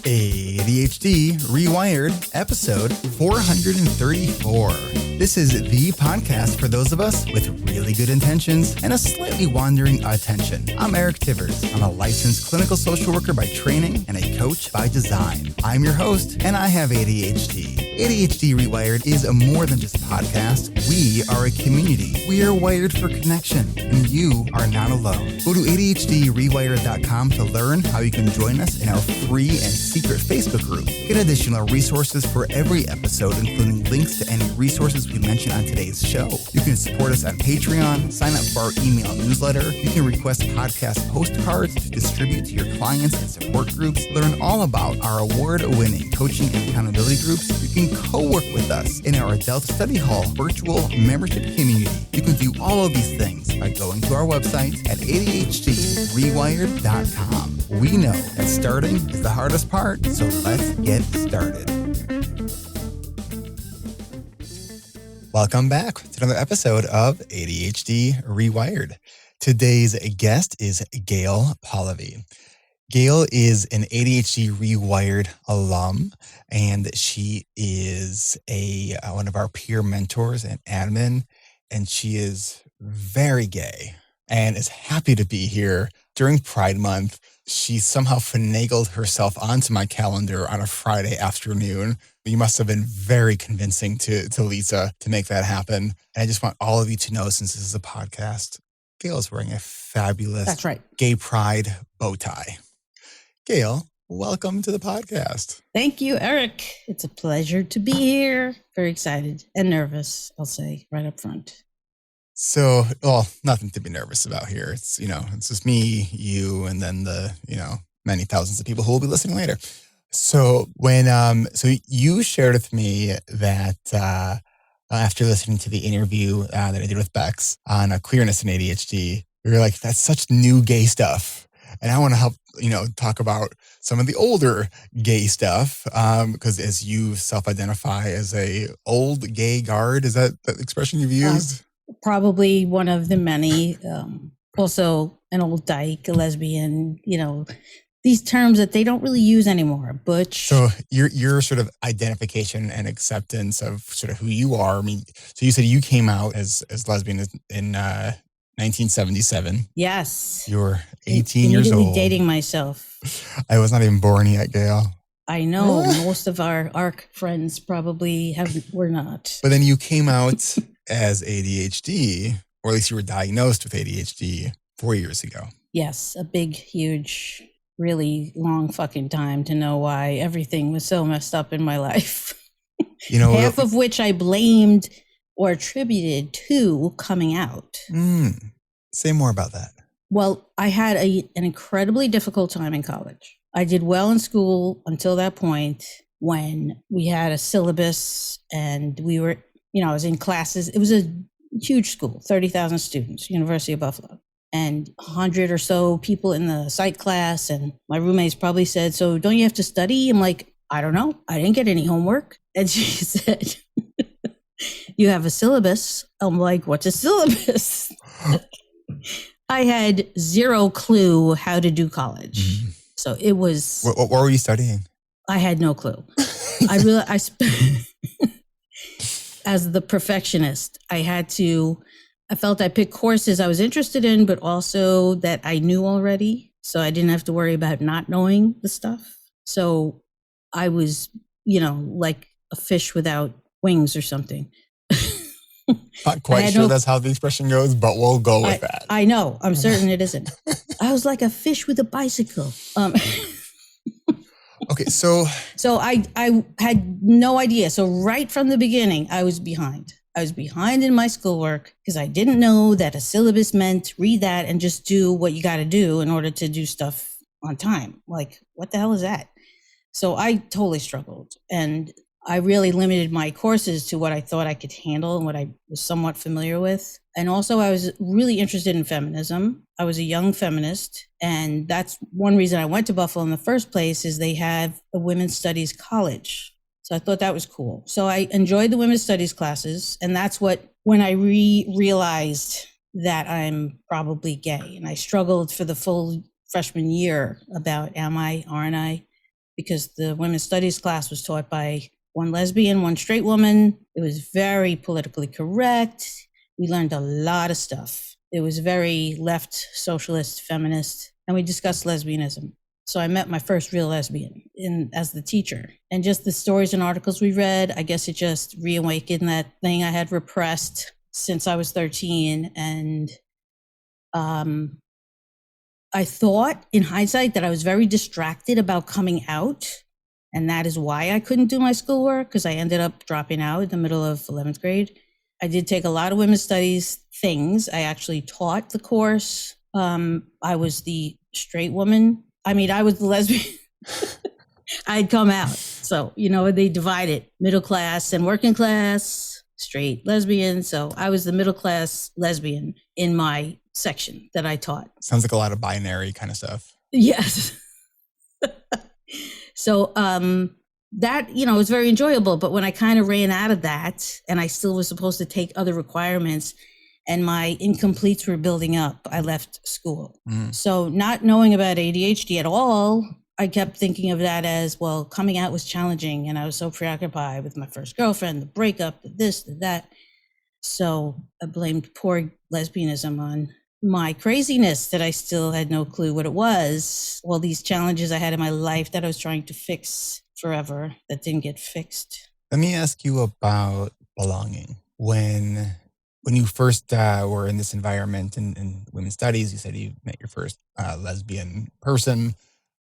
ADHD Rewired, episode 434. This is the podcast for those of us with really good intentions and a slightly wandering attention. I'm Eric Tivers. I'm a licensed clinical social worker by training and a coach by design. I'm your host, and I have ADHD. ADHD Rewired is more than just a podcast. We are a community. We are wired for connection, and you are not alone. Go to ADHDrewired.com to learn how you can join us in our free and secret Facebook group. Get additional resources for every episode, including links to any resources we mention on today's show. You can support us on Patreon, sign up for our email newsletter. You can request podcast postcards to distribute to your clients and support groups. Learn all about our award-winning coaching and accountability groups. You can co-work with us in our Adult Study Hall virtual membership community. You can do all of these things by going to our website at ADHDrewired.com. We know that starting is the hardest part, so let's get started. Welcome back to another episode of ADHD Rewired. Today's guest is Gail Polivy. Gail is an ADHD Rewired alum, and she is one of our peer mentors and admin, and she is very gay and is happy to be here during Pride Month. She somehow finagled herself onto my calendar on a Friday afternoon. You must have been very convincing to Lisa to make that happen. And I just want all of you to know, since this is a podcast, Gail is wearing a fabulous That's right. Gay Pride bow tie. Gail, welcome to the podcast. Thank you, Eric. It's a pleasure to be here. Very excited and nervous, I'll say right up front. So, well, nothing to be nervous about here. It's, it's just me, you, and then the, many thousands of people who will be listening later. So so you shared with me that after listening to the interview that I did with Bex on queerness and ADHD, you were like, that's such new gay stuff. And I want to help, talk about some of the older gay stuff, because as you self-identify as a old gay guard, is that the expression you've used? Probably one of the many. Also an old dyke, a lesbian, these terms that they don't really use anymore. Butch. So your sort of identification and acceptance of sort of who you are. I mean, so you said you came out as lesbian in 1977. Yes. You were 18 years old. Dating myself. I was not even born yet, Gail. I know. Most of our ARC friends probably were not. But then you came out as ADHD, or at least you were diagnosed with ADHD 4 years ago. Yes. A big, huge, really long fucking time to know why everything was so messed up in my life. Half of which I blamed or attributed to coming out. Say more about that. Well, I had an incredibly difficult time in college. I did well in school until that point when we had a syllabus and we were, I was in classes. It was a huge school, 30,000 students, University of Buffalo, and 100 or so people in the psych class. And my roommates probably said, so don't you have to study? I'm like, I don't know. I didn't get any homework. And she said, you have a syllabus. I'm like, what's a syllabus? I had zero clue how to do college. So it was... What were you studying? I had no clue. As the perfectionist, I felt I picked courses I was interested in, but also that I knew already. So I didn't have to worry about not knowing the stuff. So I was, like a fish without wings or something. Not quite sure that's how the expression goes, but we'll go with that. I know. I'm certain it isn't. I was like a fish with a bicycle. Okay, so I had no idea. So right from the beginning, I was behind. I was behind in my schoolwork because I didn't know that a syllabus meant read that and just do what you got to do in order to do stuff on time. Like, what the hell is that? So I totally struggled. And I really limited my courses to what I thought I could handle and what I was somewhat familiar with. And also I was really interested in feminism. I was a young feminist. And that's one reason I went to Buffalo in the first place is they have a women's studies college. So I thought that was cool. So I enjoyed the women's studies classes. And that's when I realized that I'm probably gay. And I struggled for the full freshman year about, am I, aren't I? because the women's studies class was taught by one lesbian, one straight woman. It was very politically correct. We learned a lot of stuff. It was very left, socialist, feminist, and we discussed lesbianism. So I met my first real lesbian as the teacher. And just the stories and articles we read, I guess it just reawakened that thing I had repressed since I was 13. And I thought in hindsight that I was very distracted about coming out. And that is why I couldn't do my schoolwork, because I ended up dropping out in the middle of 11th grade. I did take a lot of women's studies things. I actually taught the course. I was the straight woman. I mean, I was the lesbian. I'd come out. So, they divide it, middle class and working class, straight, lesbian. So I was the middle class lesbian in my section that I taught. Sounds like a lot of binary kind of stuff. Yes. So that, was very enjoyable. But when I kind of ran out of that and I still was supposed to take other requirements and my incompletes were building up, I left school. So not knowing about ADHD at all, I kept thinking of that as, well, coming out was challenging. And I was so preoccupied with my first girlfriend, the breakup, the this, the that. So I blamed poor lesbianism on my craziness that I still had no clue what it was. All these challenges I had in my life that I was trying to fix forever that didn't get fixed. Let me ask you about belonging. When you first were in this environment in women's studies, you said you met your first lesbian person.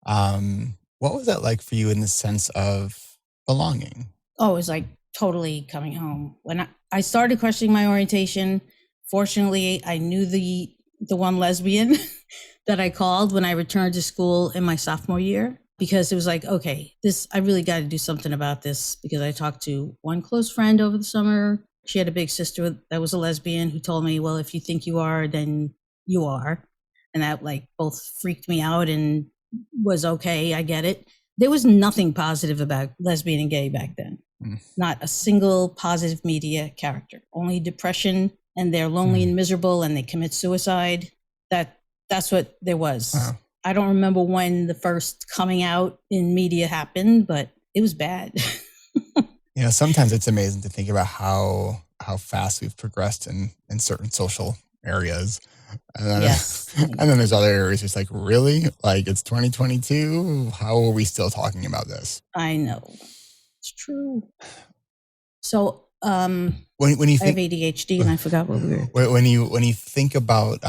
What was that like for you in the sense of belonging? Oh, it was like totally coming home. When I started questioning my orientation, fortunately, I knew the one lesbian that I called when I returned to school in my sophomore year, because it was like, okay, I really got to do something about this, because I talked to one close friend over the summer. She had a big sister that was a lesbian who told me, well, if you think you are, then you are. And that both freaked me out and was okay. I get it. There was nothing positive about lesbian and gay back then. Not a single positive media character, only depression, and they're lonely and miserable and they commit suicide. That's what there was. Wow. I don't remember when the first coming out in media happened, but it was bad. Sometimes it's amazing to think about how fast we've progressed in certain social areas. And then, yes. And then there's other areas it's like, really? Like, it's 2022? How are we still talking about this? I know. It's true. So when you think, I have ADHD and I forgot what we were. When you think about,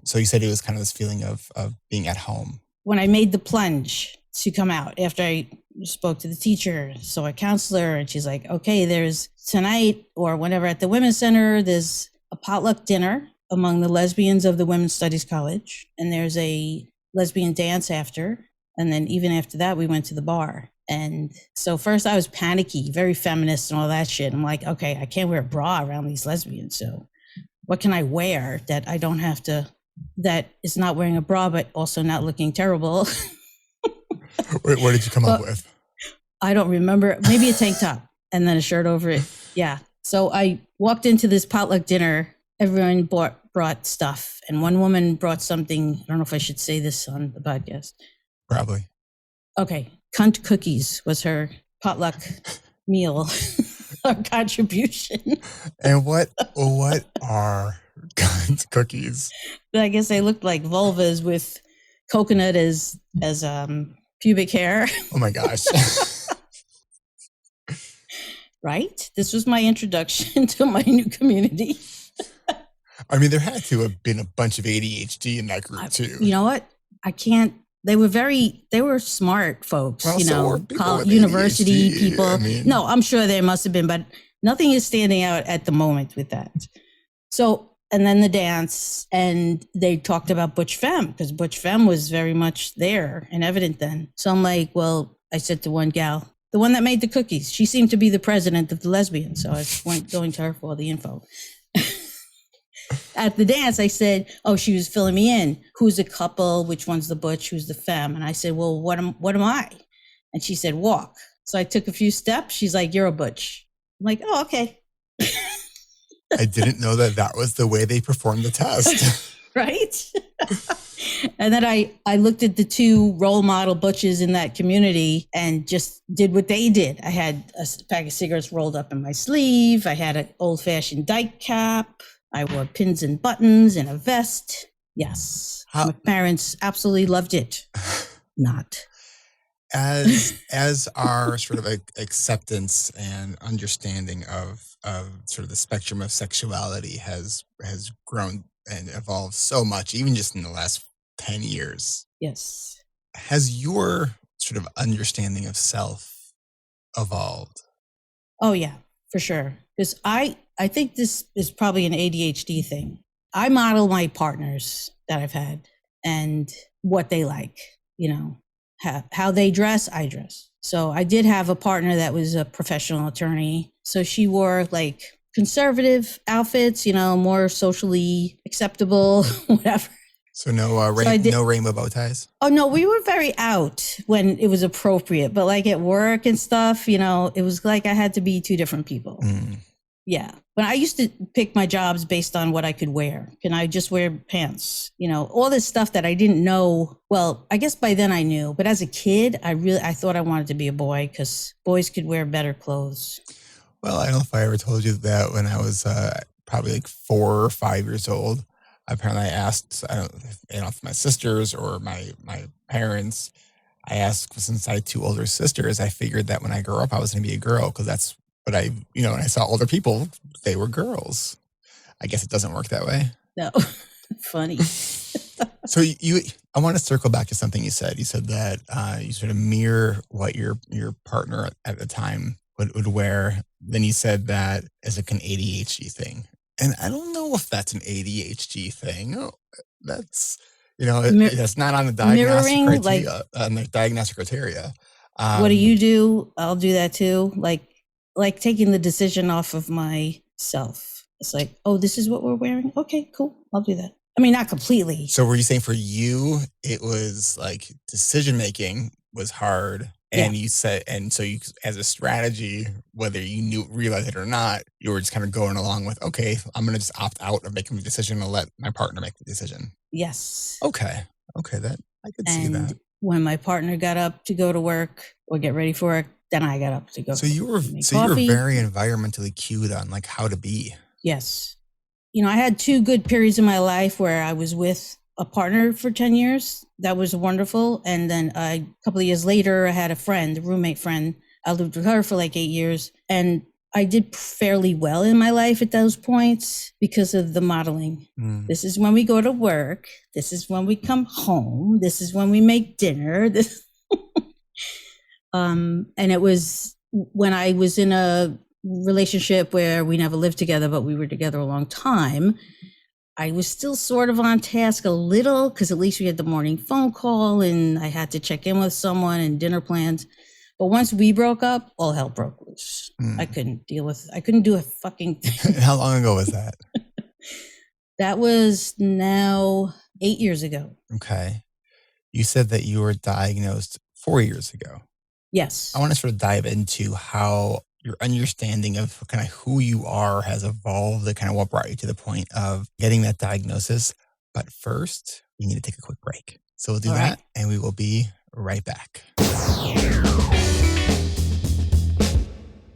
so you said it was kind of this feeling of being at home. When I made the plunge to come out after I spoke to the teacher, saw a counselor, and she's like, okay, there's tonight or whenever at the Women's Center, there's a potluck dinner among the lesbians of the Women's Studies College. And there's a lesbian dance after. And then even after that, we went to the bar. And so first I was panicky, very feminist and all that shit. I'm like, okay, I can't wear a bra around these lesbians. So what can I wear that I don't have to, that is not wearing a bra, but also not looking terrible? What did you come up with? I don't remember. Maybe a tank top and then a shirt over it. Yeah. So I walked into this potluck dinner. Everyone brought stuff. And one woman brought something. I don't know if I should say this on the podcast. Probably. Okay. Cunt cookies was her potluck meal or contribution. And what are cunt cookies? I guess they looked like vulvas with coconut as pubic hair. Oh my gosh. Right? This was my introduction to my new community. I mean, there had to have been a bunch of ADHD in that group too. You know what? I can't. They were smart folks, well, university ADHD, people. I mean, no, I'm sure there must have been, but nothing is standing out at the moment with that. So, and then the dance, and they talked about Butch Femme, because Butch Femme was very much there and evident then. So I'm like, well, I said to one gal, the one that made the cookies, she seemed to be the president of the lesbians. So I went going to her for all the info. At the dance, I said, oh, she was filling me in. Who's a couple? Which one's the butch? Who's the femme? And I said, well, what am I? And she said, walk. So I took a few steps. She's like, you're a butch. I'm like, oh, okay. I didn't know that was the way they performed the test. Right? And then I looked at the two role model butches in that community and just did what they did. I had a pack of cigarettes rolled up in my sleeve. I had an old-fashioned dyke cap. I wore pins and buttons and a vest. Yes. My parents absolutely loved it. Not. As our sort of acceptance and understanding of sort of the spectrum of sexuality has grown and evolved so much, even just in the last 10 years. Yes. Has your sort of understanding of self evolved? Oh yeah, for sure. Because I think this is probably an ADHD thing. I model my partners that I've had and what they like, how they dress, I dress. So I did have a partner that was a professional attorney. So she wore like conservative outfits, more socially acceptable, whatever. So no rainbow bow ties? Oh, no, we were very out when it was appropriate. But like at work and stuff, it was like I had to be two different people. Mm. Yeah. But I used to pick my jobs based on what I could wear. Can I just wear pants? All this stuff that I didn't know. Well, I guess by then I knew. But as a kid, I thought I wanted to be a boy because boys could wear better clothes. Well, I don't know if I ever told you that when I was probably like 4 or 5 years old. Apparently I asked, I don't know if my sisters or my parents, I asked, since I had 2 older sisters, I figured that when I grow up, I was going to be a girl because that's what when I saw older people, they were girls. I guess it doesn't work that way. No, funny. So I want to circle back to something you said. You said that you sort of mirror what your partner at the time would wear. Then you said that as like an ADHD thing. And I don't know if that's an ADHD thing. That's, that's not on the diagnostic criteria. What do you do? I'll do that too. Like taking the decision off of myself. It's like, oh, this is what we're wearing. Okay, cool. I'll do that. I mean, not completely. So were you saying for you, it was like decision-making was hard. And you said, and so you, as a strategy, whether you realized it or not, you were just kind of going along with, okay, I'm going to just opt out of making the decision and let my partner make the decision. Yes. Okay, that I could see that. When my partner got up to go to work or get ready for work, then I got up to go. So you were very environmentally cued on like how to be. Yes. I had 2 good periods in my life where I was with a partner for 10 years. That was wonderful. And then a couple of years later, I had a roommate friend. I lived with her for like 8 years. And I did fairly well in my life at those points because of the modeling. Mm. This is when we go to work. This is when we come home. This is when we make dinner. And it was when I was in a relationship where we never lived together, but we were together a long time. I was still sort of on task a little because at least we had the morning phone call and I had to check in with someone and dinner plans. But once we broke up, all hell broke loose. Mm. I couldn't do a fucking thing. How long ago was that? That was now 8 years ago. Okay. You said that you were diagnosed 4 years ago. Yes. I want to sort of dive into how your understanding of kind of who you are has evolved, and kind of what brought you to the point of getting that diagnosis. But first, we need to take a quick break. So we'll do that, right, and we will be right back.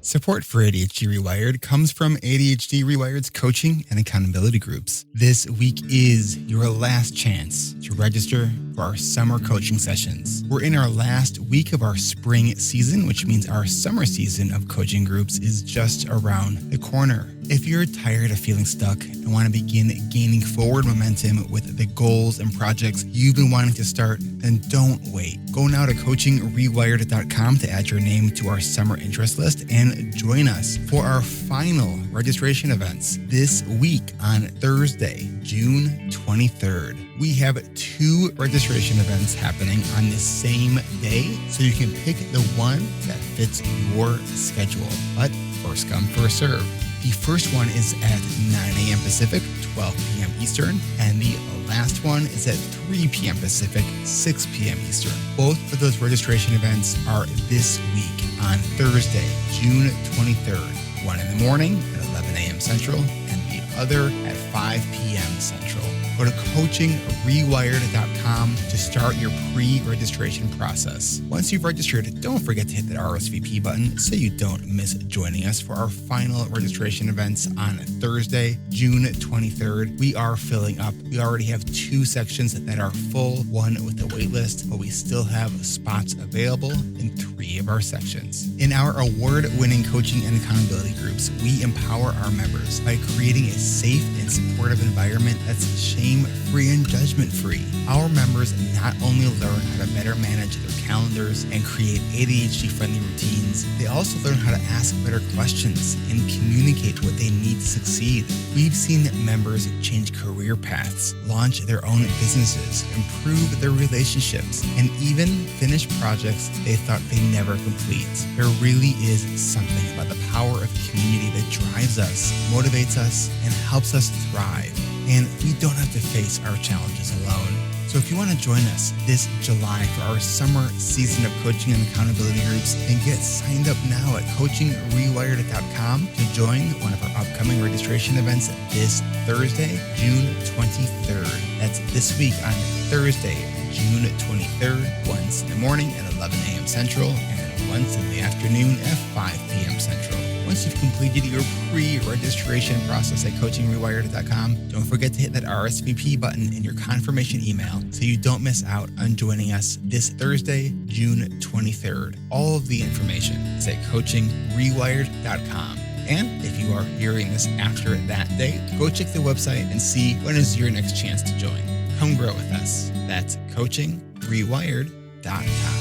Support for ADHD Rewired comes from ADHD Rewired's coaching and accountability groups. This week is your last chance to register for our summer coaching sessions. We're in our last week of our spring season, which means our summer season of coaching groups is just around the corner. If you're tired of feeling stuck and want to begin gaining forward momentum with the goals and projects you've been wanting to start, then don't wait. Go now to coachingrewired.com to add your name to our summer interest list and join us for our final registration events this week on Thursday, June 23rd. We have 2 registration events happening on the same day, so you can pick the one that fits your schedule. But first come, first serve. The first one is at 9 a.m. Pacific, 12 p.m. Eastern, and the last one is at 3 p.m. Pacific, 6 p.m. Eastern. Both of those registration events are this week on Thursday, June 23rd. One in the morning at 11 a.m. Central, and the other at 5 p.m. Central. Go to coachingrewired.com to start your pre-registration process. Once you've registered, don't forget to hit that RSVP button so you don't miss joining us for our final registration events on Thursday, June 23rd. We are filling up. We already have 2 sections that are full, one with a wait list, but we still have spots available in 3 of our sections. In our award-winning coaching and accountability groups, we empower our members by creating a safe and supportive environment that's shame-free and judgment-free. Our members not only learn how to better manage their calendars and create ADHD-friendly routines, they also learn how to ask better questions and communicate what they need to succeed. We've seen members change career paths, launch their own businesses, improve their relationships, and even finish projects they thought they never complete. There really is something about the power of community that drives us, motivates us, and helps us thrive. And we don't have to face our challenges alone. So if you want to join us this July for our summer season of coaching and accountability groups, then get signed up now at coachingrewired.com to join one of our upcoming registration events this Thursday, June 23rd. That's this week on Thursday, June 23rd, once in the morning at 11 a.m. Central and once in the afternoon at 5 p.m. Central. Once you've completed your pre-registration process at coachingrewired.com, don't forget to hit that RSVP button in your confirmation email so you don't miss out on joining us this Thursday, June 23rd. All of the information is at coachingrewired.com. And if you are hearing this after that date, go check the website and see when is your next chance to join. Come grow with us. That's coachingrewired.com.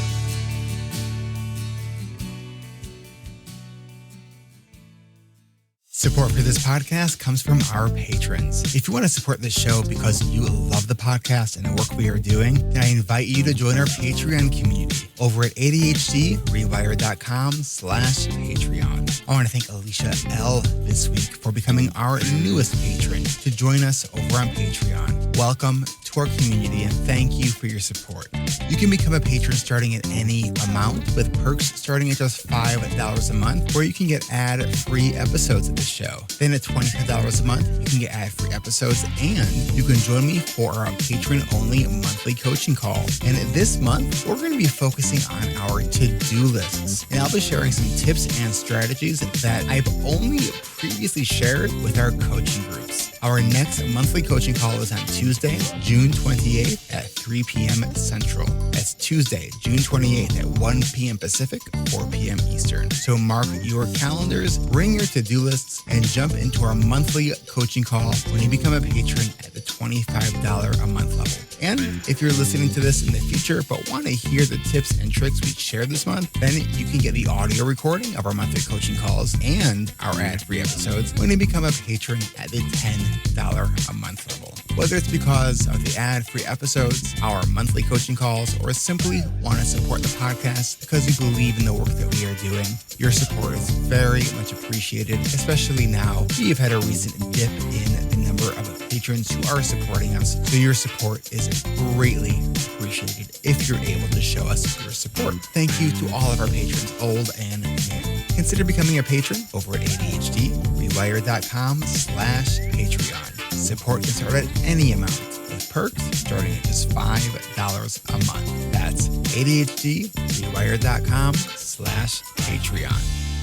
Support for this podcast comes from our patrons. If you want to support this show because you love the podcast and the work we are doing, then I invite you to join our Patreon community over at ADHDrewired.com/Patreon. I want to thank Alicia L. this week for becoming our newest patron to join us over on Patreon. Welcome to our community and thank you for your support. You can become a patron starting at any amount with perks starting at just $5 a month, where you can get ad-free episodes of the show. Then at $25 a month, you can get ad-free episodes and you can join me for our patron-only monthly coaching call. And this month, we're going to be focusing on our to-do lists. And I'll be sharing some tips and strategies that I've only previously shared with our coaching groups. Our next monthly coaching call is on Tuesday, June 28th at 3 p.m. Central. That's Tuesday, June 28th at 1 p.m. Pacific, 4 p.m. Eastern. So mark your calendars, bring your to-do lists, and jump into our monthly coaching call when you become a patron at the $25 a month level. And if you're listening to this in the future but want to hear the tips and tricks we shared this month, then you can get the audio recording of our monthly coaching calls and our ad-free episodes when you become a patron at the $10 a month level. Whether it's because of the ad-free episodes, our monthly coaching calls, or simply want to support the podcast because you believe in the work that we are doing, your support is very much appreciated, especially now we've had a recent dip in the number of patrons who are supporting us. So your support is greatly appreciated if you're able to show us your support. Thank you to all of our patrons, old and new. Consider becoming a patron over at ADHDrewired.com/Patreon. Support can start at any amount, with perks starting at just $5 a month. That's ADHDrewired.com/Patreon.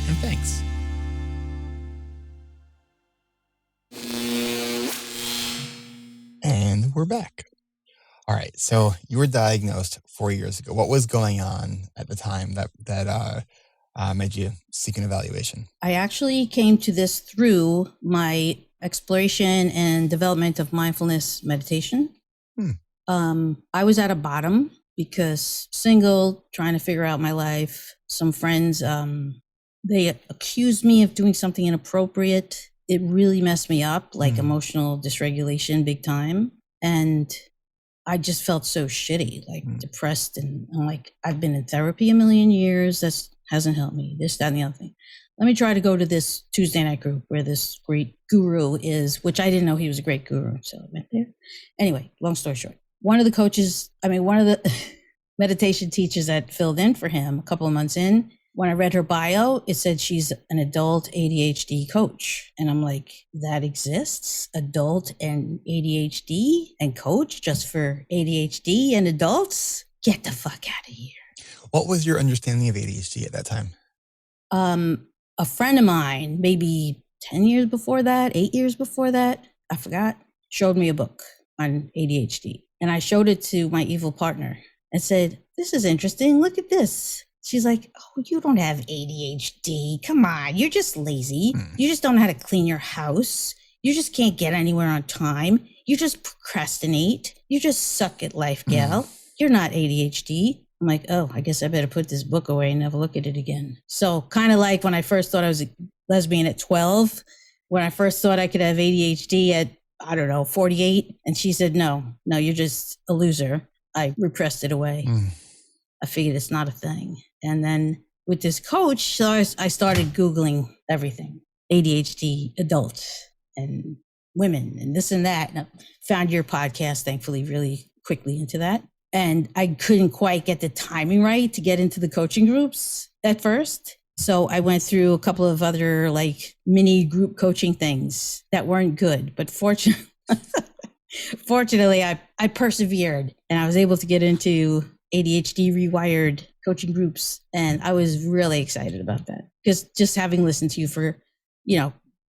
And thanks. And we're back. All right. So you were diagnosed 4 years ago. What was going on at the time that made you seek an evaluation? I actually came to this through my exploration and development of mindfulness meditation. I was at a bottom because single, trying to figure out my life. Some friends, they accused me of doing something inappropriate. It really messed me up, like emotional dysregulation, big time. And I just felt so shitty, like depressed. And I'm like, I've been in therapy a million years. That hasn't helped me. This, that, and the other thing. Let me try to go to this Tuesday night group where this great guru is, which I didn't know he was a great guru. So I went there. Anyway, long story short, one of the meditation teachers that filled in for him a couple of months in when I read her bio, it said she's an adult ADHD coach. And I'm like, that exists? Adult and ADHD and coach just for ADHD and adults? Get the fuck out of here. What was your understanding of ADHD at that time? A friend of mine, maybe 10 years before that, 8 years before that, I forgot, showed me a book on ADHD. And I showed it to my evil partner and said, this is interesting. Look at this. She's like, oh, you don't have ADHD. Come on. You're just lazy. You just don't know how to clean your house. You just can't get anywhere on time. You just procrastinate. You just suck at life, Gail. You're not ADHD. I'm like, oh, I guess I better put this book away and never look at it again. So kind of like when I first thought I was a lesbian at 12, when I first thought I could have ADHD at, I don't know, 48. And she said, no, you're just a loser. I repressed it away. I figured it's not a thing. And then with this coach, so I started Googling everything, ADHD adults and women and this and that. And I found your podcast, thankfully, really quickly into that. And I couldn't quite get the timing right to get into the coaching groups at first. So I went through a couple of other like mini group coaching things that weren't good. But fortunately, I persevered and I was able to get into ADHD reWired coaching groups. And I was really excited about that because just having listened to you for,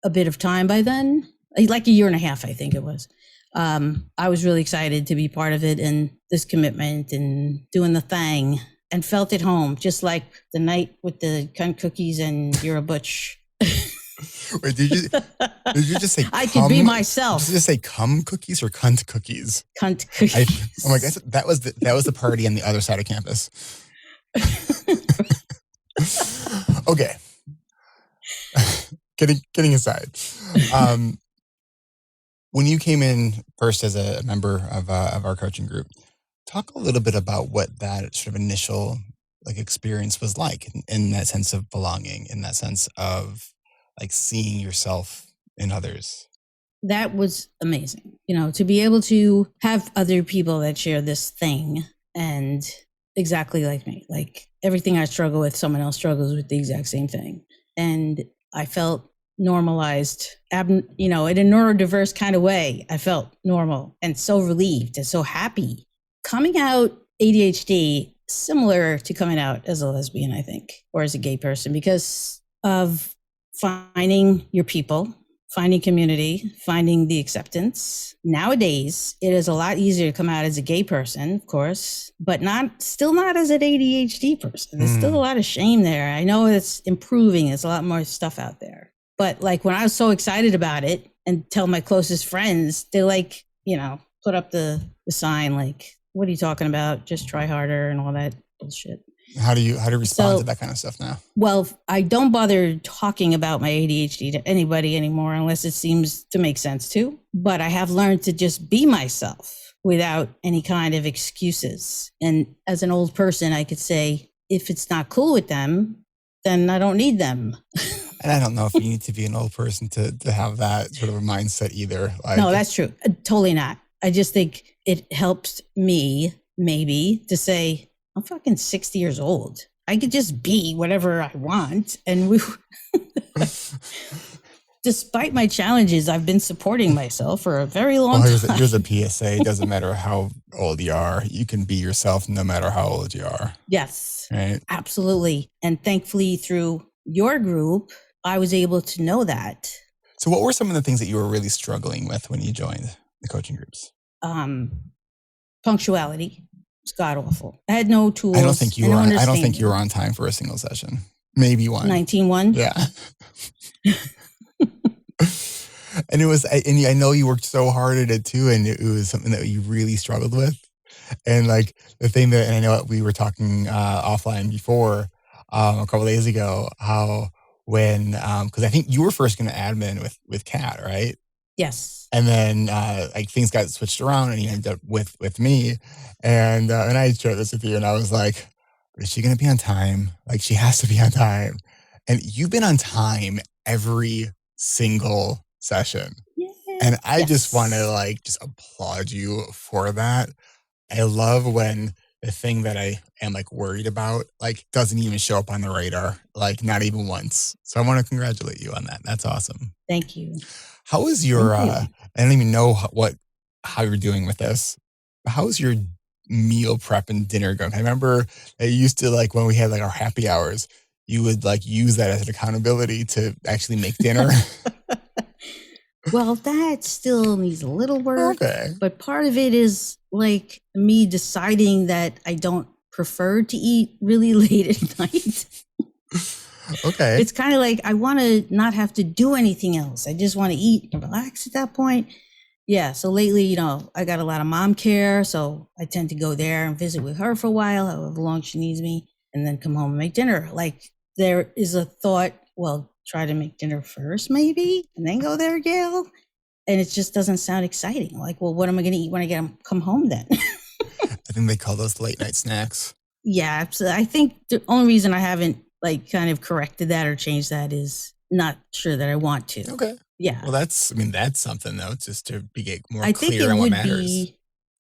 a bit of time by then, like a year and a half, I think it was. I was really excited to be part of it and this commitment and doing the thing and felt at home, just like the night with the cunt cookies and you're a butch. Wait, did you just say I could be myself. Did you just say cum cookies or cunt cookies? Cunt cookies. Oh my God, that was the party on the other side of campus. Okay. Getting aside. When you came in first as a member of our coaching group, talk a little bit about what that sort of initial experience was like in that sense of belonging, in that sense of seeing yourself in others. That was amazing. To be able to have other people that share this thing and exactly like me, like everything I struggle with, someone else struggles with the exact same thing. And I felt normalized, in a neurodiverse kind of way. I felt normal and so relieved and so happy. Coming out ADHD, similar to coming out as a lesbian, I think, or as a gay person, because of finding your people, finding community, finding the acceptance. Nowadays, it is a lot easier to come out as a gay person, of course, but still not as an ADHD person. There's still a lot of shame there. I know it's improving. There's a lot more stuff out there. But when I was so excited about it and tell my closest friends, they put up the sign, what are you talking about? Just try harder and all that bullshit. How do you respond to that kind of stuff now? Well, I don't bother talking about my ADHD to anybody anymore unless it seems to make sense to. But I have learned to just be myself without any kind of excuses. And as an old person, I could say, if it's not cool with them, then I don't need them. And I don't know if you need to be an old person to have that sort of a mindset either. No, that's true. Totally not. I just think it helps me maybe to say, I'm fucking 60 years old. I could just be whatever I want. And despite my challenges, I've been supporting myself for a very long time. Here's a PSA. It doesn't matter how old you are. You can be yourself no matter how old you are. Yes, right? Absolutely. And thankfully through your group, I was able to know that. So what were some of the things that you were really struggling with when you joined the coaching groups? Punctuality. It's god awful. I had no tools. I don't think you were on time for a single session. Maybe one. 19-1? Yeah. And I know you worked so hard at it too, and it was something that you really struggled with. And the thing that, and I know we were talking offline before a couple of days ago, how when, because I think you were first going to admin with Kat, right? Yes. And then things got switched around and you ended up with me. And I shared this with you and I was like, is she going to be on time? She has to be on time. And you've been on time every single session. Yes. And I just want to just applaud you for that. I love when the thing that I am like worried about, like doesn't even show up on the radar, like not even once. So I want to congratulate you on that. That's awesome. Thank you. How is your, Thank you. I don't even know how you're doing with this. How is your meal prep and dinner going? I remember I used to like when we had like our happy hours, you would like use that as an accountability to actually make dinner. Well, that still needs a little work, Okay. but part of it is like me deciding that I don't prefer to eat really late at night. Okay. It's kind of like I want to not have to do anything else. I just want to eat and relax at that point. Yeah. So lately, I got a lot of mom care. So I tend to go there and visit with her for a while, however long she needs me, and then come home and make dinner. Like there is a thought, well, try to make dinner first, maybe, and then go there, Gail. And it just doesn't sound exciting. Like, well, what am I going to eat when I come home then? I think they call those late night snacks. Yeah. Absolutely. I think the only reason I haven't like kind of corrected that or changed that is not sure that I want to. Okay. Yeah. Well, that's something though, just to get more I think clear it on what would matters.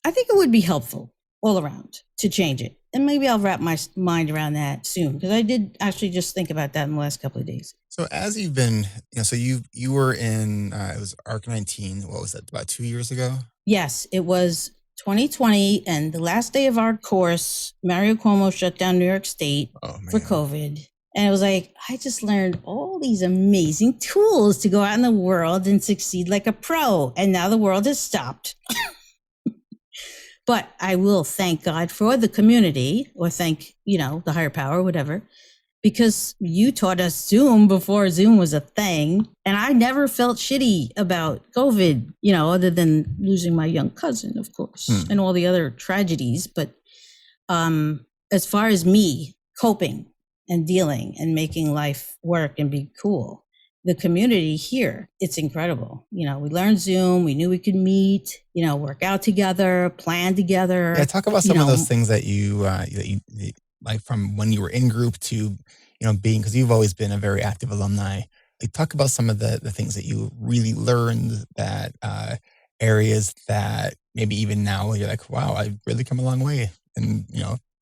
I think it would be helpful all around to change it. And maybe I'll wrap my mind around that soon because I did actually just think about that in the last couple of days. So as you've been, so you were in, it was ARC 19. What was that? About 2 years ago? Yes, it was 2020. And the last day of our course, Mario Cuomo shut down New York State for COVID. And it was like, I just learned all these amazing tools to go out in the world and succeed like a pro. And now the world has stopped. But I will thank God for the community or thank, the higher power, whatever, because you taught us Zoom before Zoom was a thing. And I never felt shitty about COVID, other than losing my young cousin, of course, and all the other tragedies. But as far as me coping and dealing and making life work and be cool, the community here, it's incredible. We learned Zoom. We knew we could meet, work out together, plan together. Yeah, talk about some of those things that you like from when you were in group to, being, because you've always been a very active alumni. Like, talk about some of the things that you really learned, that areas that maybe even now you're like, wow, I've really come a long way in,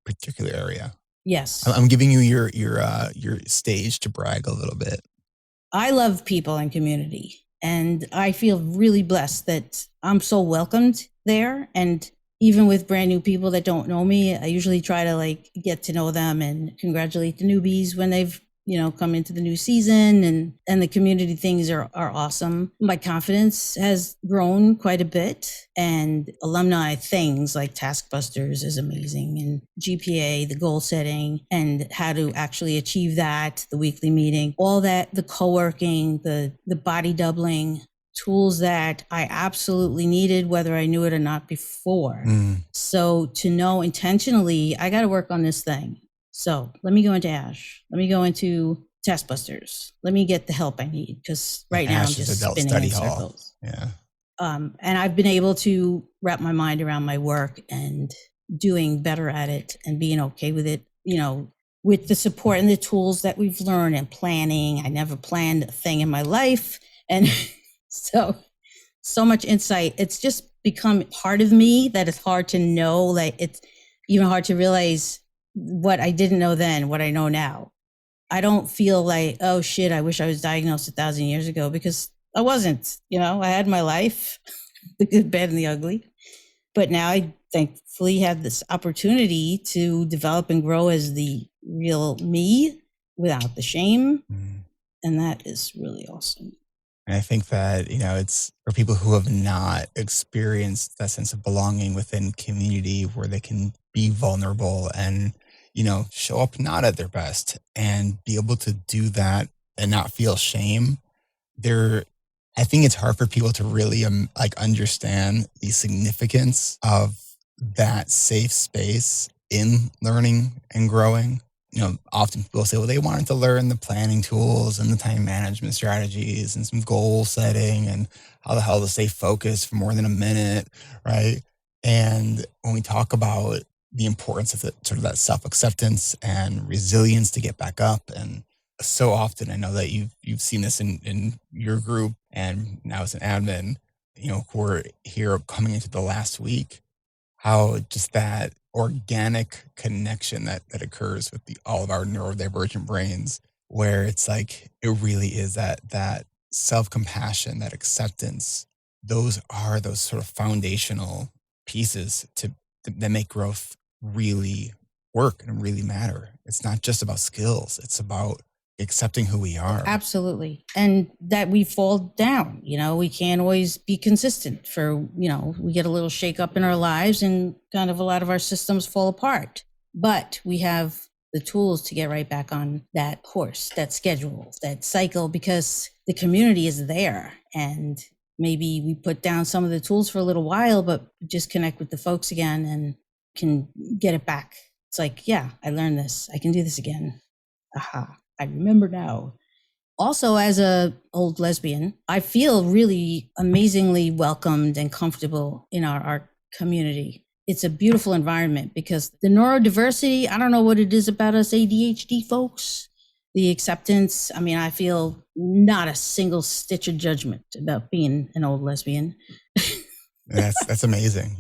particular area. Yes. I'm giving you your stage to brag a little bit. I love people and community, and I feel really blessed that I'm so welcomed there. And even with brand new people that don't know me, I usually try to get to know them and congratulate the newbies when they've, come into the new season, and the community things are awesome. My confidence has grown quite a bit, and alumni things like Taskbusters is amazing, and GPA, the goal setting and how to actually achieve that, the weekly meeting, all that, the co-working, the body doubling, tools that I absolutely needed, whether I knew it or not before. So to know intentionally, I got to work on this thing. So let me go into ASH. Let me go into Taskbusters. Let me get the help I need, because right now I'm just spinning in circles. Yeah. And I've been able to wrap my mind around my work and doing better at it and being okay with it, with the support and the tools that we've learned and planning. I never planned a thing in my life. And so much insight. It's just become part of me that it's hard to know. Like, it's even hard to realize what I didn't know then, what I know now. I don't feel like, oh shit, I wish I was diagnosed 1,000 years ago, because I wasn't. I had my life, the good, bad, and the ugly. But now I thankfully have this opportunity to develop and grow as the real me without the shame. And that is really awesome. And I think that, it's for people who have not experienced that sense of belonging within community where they can be vulnerable and, show up not at their best and be able to do that and not feel shame. I think it's hard for people to really understand the significance of that safe space in learning and growing. Often people say, well, they wanted to learn the planning tools and the time management strategies and some goal setting and how the hell to stay focused for more than a minute, right? And when we talk about the importance of sort of that self-acceptance and resilience to get back up, and so often I know that you've seen this in your group and now as an admin, who are here coming into the last week, how just that organic connection that occurs with all of our neurodivergent brains, where it's like it really is that self-compassion, that acceptance. Those are those sort of foundational pieces that make growth really work and really matter. It's not just about skills. It's about accepting who we are. Absolutely. And that we fall down, we can't always be consistent we get a little shake up in our lives and kind of a lot of our systems fall apart, but we have the tools to get right back on that horse, that schedule, that cycle, because the community is there. And maybe we put down some of the tools for a little while, but just connect with the folks again and can get it back. It's like, yeah, I learned this. I can do this again. Aha. I remember now. Also, as a old lesbian, I feel really amazingly welcomed and comfortable in our art community. It's a beautiful environment because the neurodiversity, I don't know what it is about us ADHD folks, the acceptance. I mean, I feel not a single stitch of judgment about being an old lesbian. That's amazing.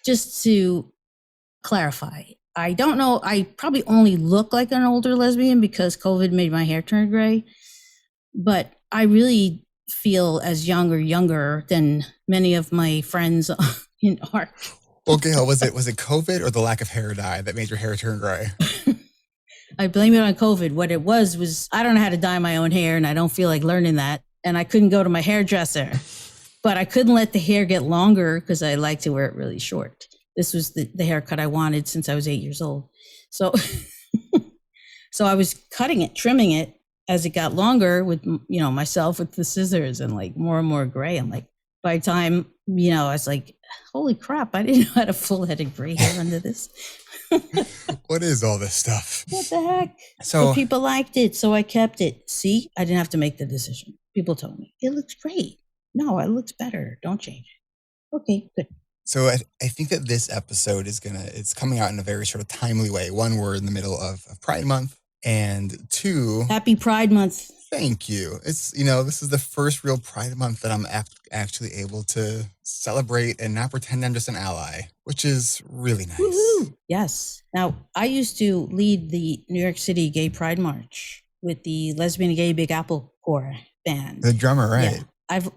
Just to clarify, I don't know. I probably only look like an older lesbian because COVID made my hair turn gray, but I really feel as younger than many of my friends in art. Well, Gail, was it COVID or the lack of hair dye that made your hair turn gray? I blame it on COVID. What it was I don't know how to dye my own hair, and I don't feel like learning that. And I couldn't go to my hairdresser, but I couldn't let the hair get longer because I like to wear it really short. This was the haircut I wanted since I was 8 years old. So, so I was cutting it, trimming it as it got longer with, myself with the scissors and like more and more gray. I'm like, by the time, I was like, holy crap, I didn't know I had a full head of gray hair under this. What is all this stuff? What the heck? So but people liked it, so I kept it. See, I didn't have to make the decision. People told me, it looks great. No, it looks better. Don't change it. Okay, good. So I think that this episode it's coming out in a very sort of timely way. One, we're in the middle of Pride Month, and two, Happy Pride Month. Thank you. It's, this is the first real Pride Month that I'm actually able to celebrate and not pretend I'm just an ally, which is really nice. Woo-hoo. Yes. Now, I used to lead the New York City Gay Pride March with the Lesbian and Gay Big Apple Corps band. The drummer, right? Yeah.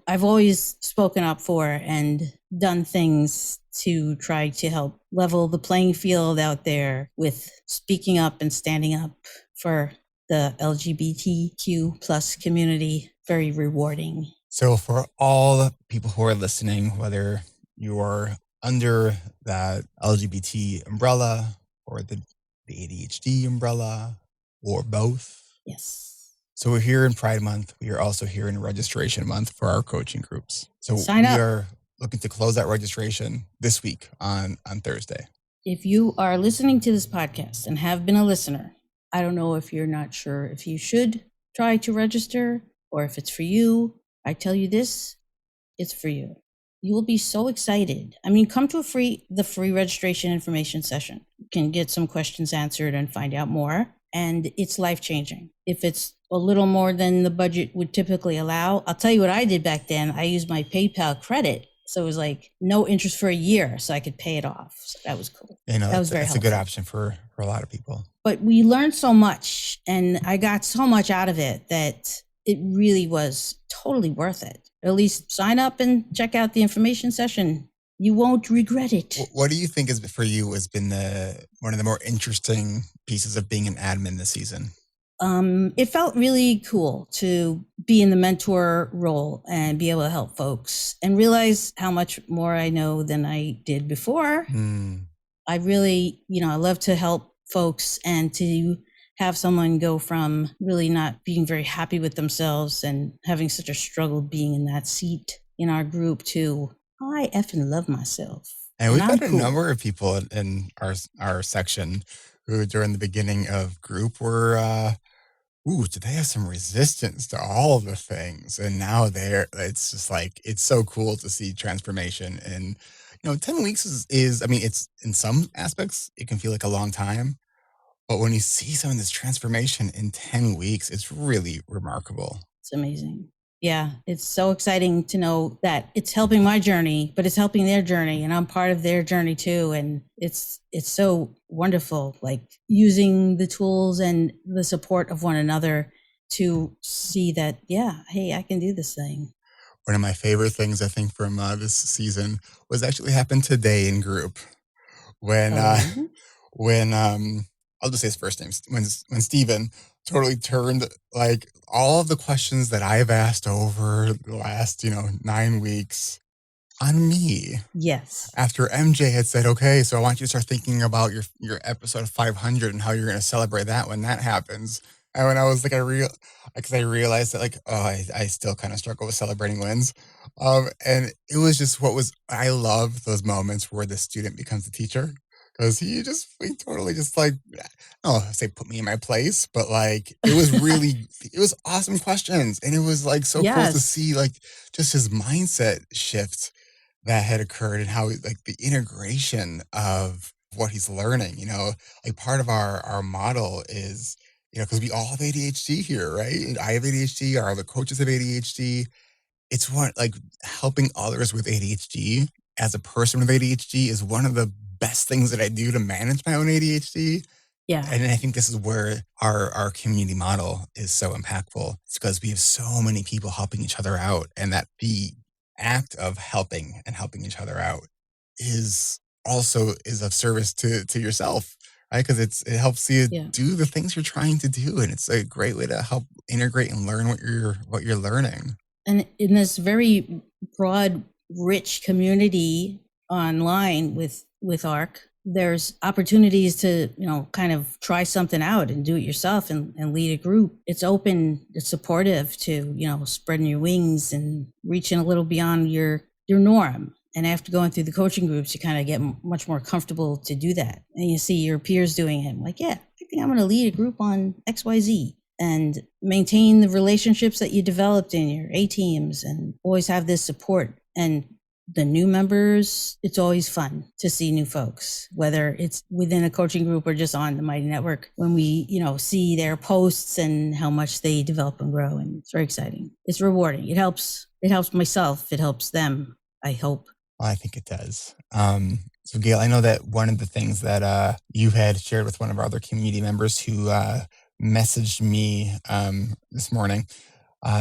I've always spoken up for and done things to try to help level the playing field out there with speaking up and standing up for the LGBTQ plus community. Very rewarding. So for all the people who are listening, whether you are under that LGBT umbrella or the ADHD umbrella or both. Yes. So we're here in Pride Month. We are also here in registration month for our coaching groups. So Sign up. We are looking to close that registration this week on Thursday. If you are listening to this podcast and have been a listener, I don't know if you're not sure if you should try to register or if it's for you. I tell you this, it's for you. You will be so excited. I mean, come to the free registration information session. You can get some questions answered and find out more. And it's life-changing. If it's a little more than the budget would typically allow, I'll tell you what I did back then. I used my PayPal credit. So it was like no interest for a year, so I could pay it off. So that was cool. That was very helpful. That's a good option for a lot of people. But we learned so much, and I got so much out of it that it really was totally worth it. At least sign up and check out the information session. You won't regret it. What do you think for you has been one of the more interesting pieces of being an admin this season? It felt really cool to be in the mentor role and be able to help folks and realize how much more I know than I did before. I really, I love to help folks and to have someone go from really not being very happy with themselves and having such a struggle being in that seat in our group to I effing love myself. And we've had a number of people in our section who during the beginning of group were, do they have some resistance to all of the things? And now it's just like, it's so cool to see transformation. And, 10 weeks is, it's in some aspects, it can feel like a long time. But when you see some of this transformation in 10 weeks, it's really remarkable. It's amazing. Yeah, it's so exciting to know that it's helping my journey, but it's helping their journey, and I'm part of their journey too. And it's so wonderful, like using the tools and the support of one another to see that, yeah, hey, I can do this thing. One of my favorite things, I think, from this season was actually happened today in group when Oh, when I'll just say his first name, when Steven totally turned like all of the questions that I've asked over the last 9 weeks on me. yes. After MJ had said, okay, so I want you to start thinking about your episode 500 and how you're going to celebrate that when that happens. And when I was like, because I realized that like, oh, I still kind of struggle with celebrating wins. And it was just I love those moments where the student becomes the teacher. Because he totally just like, I don't say put me in my place, but like, it was awesome questions. And it was like so cool to Yes. see like just his mindset shift that had occurred and how like the integration of what he's learning, like part of our model is, because we all have ADHD here, right? And I have ADHD, our other coaches have ADHD. It's like helping others with ADHD as a person with ADHD is one of the best things that I do to manage my own ADHD. Yeah. And I think this is where our community model is so impactful. It's because we have so many people helping each other out, and that the act of helping and helping each other out is of service to yourself, right? Because it helps you Yeah. do the things you're trying to do, and it's a great way to help integrate and learn what you're learning. And in this very broad, rich community online with ARC, there's opportunities to, kind of try something out and do it yourself and lead a group. It's open, it's supportive to, spreading your wings and reaching a little beyond your norm. And after going through the coaching groups, you kind of get much more comfortable to do that. And you see your peers doing it. I'm like, yeah, I think I'm going to lead a group on XYZ. And maintain the relationships that you developed in your A teams and always have this support. And the new members, it's always fun to see new folks, whether it's within a coaching group or just on the Mighty Network, when we, see their posts and how much they develop and grow. And it's very exciting. It's rewarding. It helps myself. It helps them, I hope. Well, I think it does. So Gail, I know that one of the things that you had shared with one of our other community members who messaged me this morning,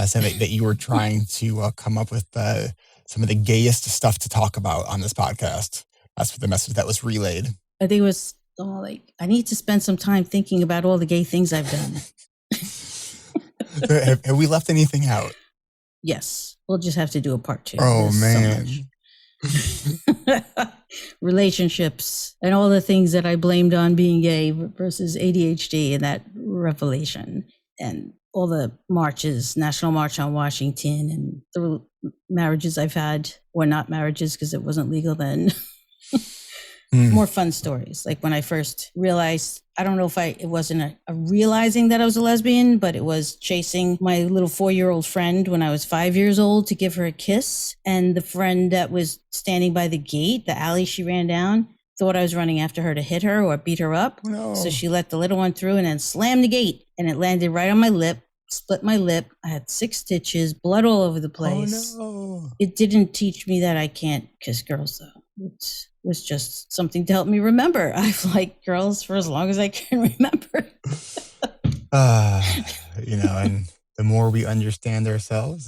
said that you were trying to come up with some of the gayest stuff to talk about on this podcast. That's what the message that was relayed. I think it was I need to spend some time thinking about all the gay things I've done. So have we left anything out? Yes. We'll just have to do a part 2. Oh, man. Relationships and all the things that I blamed on being gay versus ADHD and that revelation, and all the marches, National March on Washington, and the marriages I've had, or not marriages because it wasn't legal then. More fun stories. Like when I first realized, I don't know if it wasn't a realizing that I was a lesbian, but it was chasing my little 4-year-old friend when I was 5 years old to give her a kiss. And the friend that was standing by the gate, the alley she ran down, thought I was running after her to hit her or beat her up. No. So she let the little one through and then slammed the gate, and it landed right on my lip, split my lip. I had 6 stitches, blood all over the place. Oh, no. It didn't teach me that I can't kiss girls, though. It was just something to help me remember. I've liked girls for as long as I can remember. And the more we understand ourselves,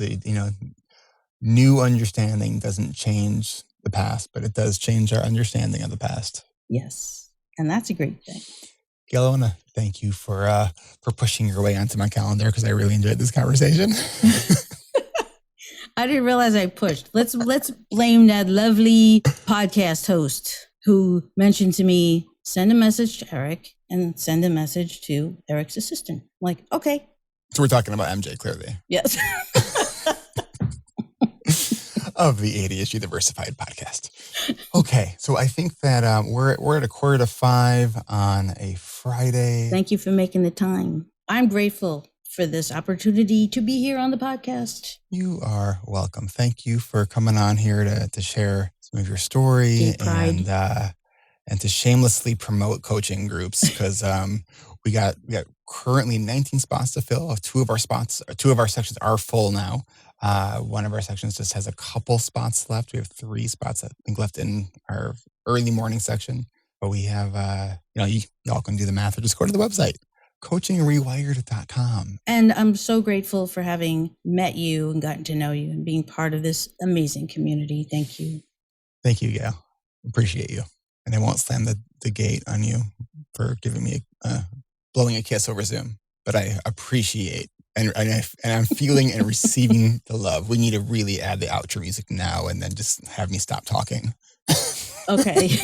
new understanding doesn't change the past, but it does change our understanding of the past. Yes. And that's a great thing. Gail, I want to thank you for pushing your way onto my calendar, because I really enjoyed this conversation. I didn't realize I pushed. Let's blame that lovely podcast host who mentioned to me, send a message to Eric and send a message to Eric's assistant. I'm like, okay. So we're talking about MJ, clearly. Yes. Of the ADHD Diversified podcast. Okay, so I think that we're at 4:45 on a Friday. Thank you for making the time. I'm grateful for this opportunity to be here on the podcast. You are welcome. Thank you for coming on here to share some of your story and to shamelessly promote coaching groups, because we got currently 19 spots to fill. Two of our sections are full now. One of our sections just has a couple spots left. We have 3 spots, I think, left in our early morning section. But we have, y'all can do the math or just go to the website, coachingrewired.com. And I'm so grateful for having met you and gotten to know you and being part of this amazing community. Thank you. Thank you, Gail. Appreciate you. And I won't slam the gate on you for giving me blowing a kiss over Zoom. But I appreciate and I'm feeling and receiving the love. We need to really add the outro music now and then just have me stop talking. Okay.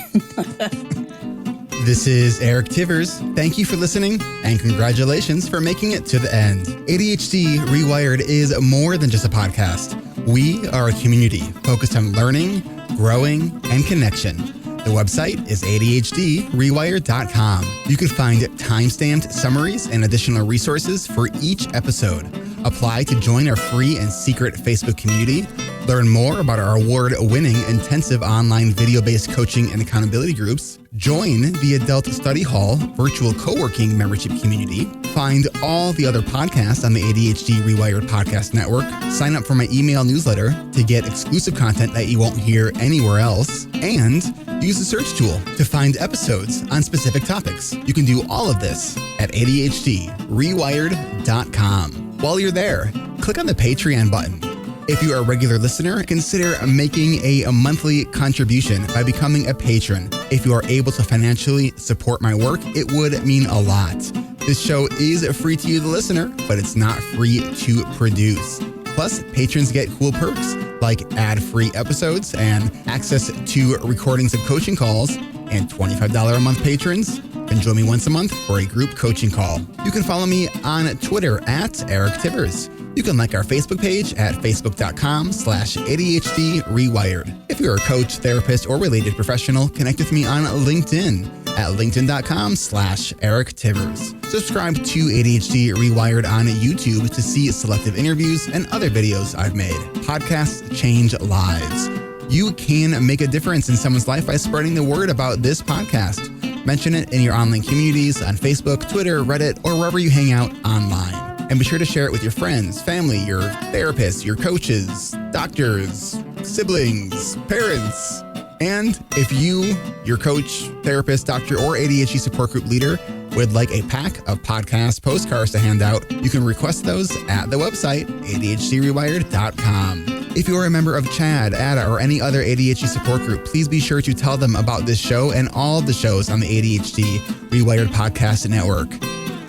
This is Eric Tivers. Thank you for listening and congratulations for making it to the end. ADHD Rewired is more than just a podcast. We are a community focused on learning, growing, and connection. The website is ADHDrewired.com. You can find time-stamped summaries and additional resources for each episode. Apply to join our free and secret Facebook community. Learn more about our award-winning intensive online video-based coaching and accountability groups. Join the Adult Study Hall virtual co-working membership community. Find all the other podcasts on the ADHD Rewired Podcast Network. Sign up for my email newsletter to get exclusive content that you won't hear anywhere else. And use the search tool to find episodes on specific topics. You can do all of this at ADHDrewired.com. While you're there, click on the Patreon button. If you are a regular listener, consider making a monthly contribution by becoming a patron. If you are able to financially support my work, it would mean a lot. This show is free to you, the listener, but it's not free to produce. Plus, patrons get cool perks like ad-free episodes and access to recordings of coaching calls, and $25 a month patrons can join me once a month for a group coaching call. You can follow me on Twitter at Eric Tivers. You can like our Facebook page at facebook.com/ADHD Rewired. If you're a coach, therapist, or related professional, connect with me on LinkedIn at linkedin.com/Eric Tivers. Subscribe to ADHD Rewired on YouTube to see selective interviews and other videos I've made. Podcasts change lives. You can make a difference in someone's life by spreading the word about this podcast. Mention it in your online communities on Facebook, Twitter, Reddit, or wherever you hang out online. And be sure to share it with your friends, family, your therapists, your coaches, doctors, siblings, parents. And if you, your coach, therapist, doctor, or ADHD support group leader would like a pack of podcast postcards to hand out, you can request those at the website, ADHDrewired.com. If you are a member of CHAD, ADA, or any other ADHD support group, please be sure to tell them about this show and all the shows on the ADHD Rewired Podcast Network.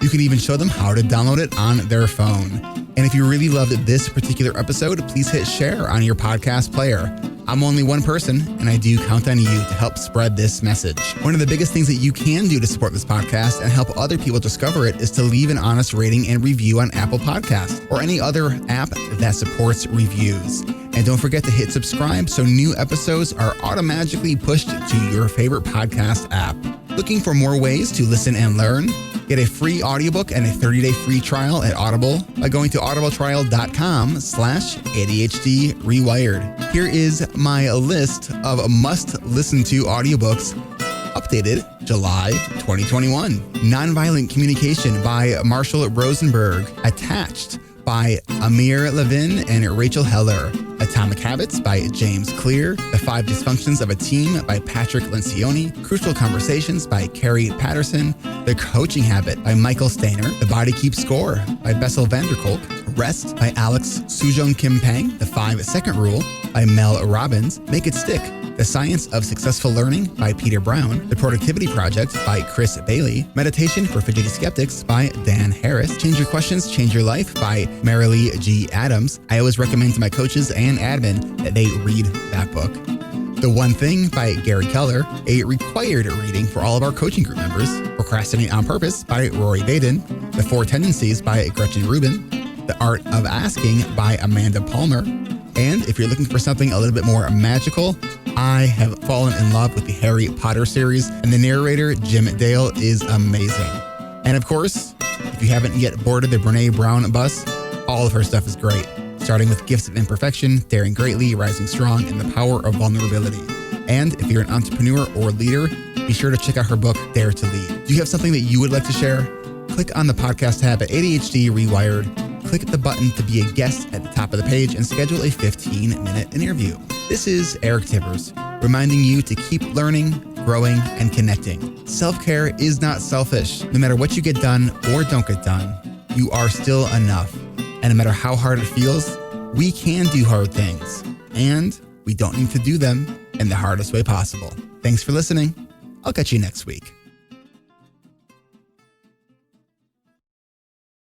You can even show them how to download it on their phone. And if you really loved this particular episode, please hit share on your podcast player. I'm only one person, and I do count on you to help spread this message. One of the biggest things that you can do to support this podcast and help other people discover it is to leave an honest rating and review on Apple Podcasts or any other app that supports reviews. And don't forget to hit subscribe so new episodes are automatically pushed to your favorite podcast app. Looking for more ways to listen and learn? Get a free audiobook and a 30-day free trial at Audible by going to audibletrial.com/ADHD Rewired. Here is my list of must-listen-to audiobooks updated July 2021. Nonviolent Communication by Marshall Rosenberg. Attached by Amir Levin and Rachel Heller. Atomic Habits by James Clear. The 5 Dysfunctions of a Team by Patrick Lencioni. Crucial Conversations by Carrie Patterson. The Coaching Habit by Michael Stainer. The Body Keeps Score by Bessel van der Kolk. Rest by Alex Sujong Kim Pang. The 5-Second Rule by Mel Robbins. Make It Stick. The Science of Successful Learning by Peter Brown. The Productivity Project by Chris Bailey. Meditation for Fidgety Skeptics by Dan Harris. Change Your Questions, Change Your Life by Marilee G. Adams. I always recommend to my coaches and admin that they read that book. The One Thing by Gary Keller, a required reading for all of our coaching group members. Procrastinate on Purpose by Rory Baden. The 4 Tendencies by Gretchen Rubin. The Art of Asking by Amanda Palmer. And if you're looking for something a little bit more magical, I have fallen in love with the Harry Potter series, and the narrator, Jim Dale, is amazing. And of course, if you haven't yet boarded the Brene Brown bus, all of her stuff is great, starting with Gifts of Imperfection, Daring Greatly, Rising Strong, and The Power of Vulnerability. And if you're an entrepreneur or leader, be sure to check out her book, Dare to Lead. Do you have something that you would like to share? Click on the podcast tab at ADHD Rewired click the button to be a guest at the top of the page and schedule a 15-minute interview. This is Eric Tivers, reminding you to keep learning, growing, and connecting. Self-care is not selfish. No matter what you get done or don't get done, you are still enough. And no matter how hard it feels, we can do hard things. And we don't need to do them in the hardest way possible. Thanks for listening. I'll catch you next week.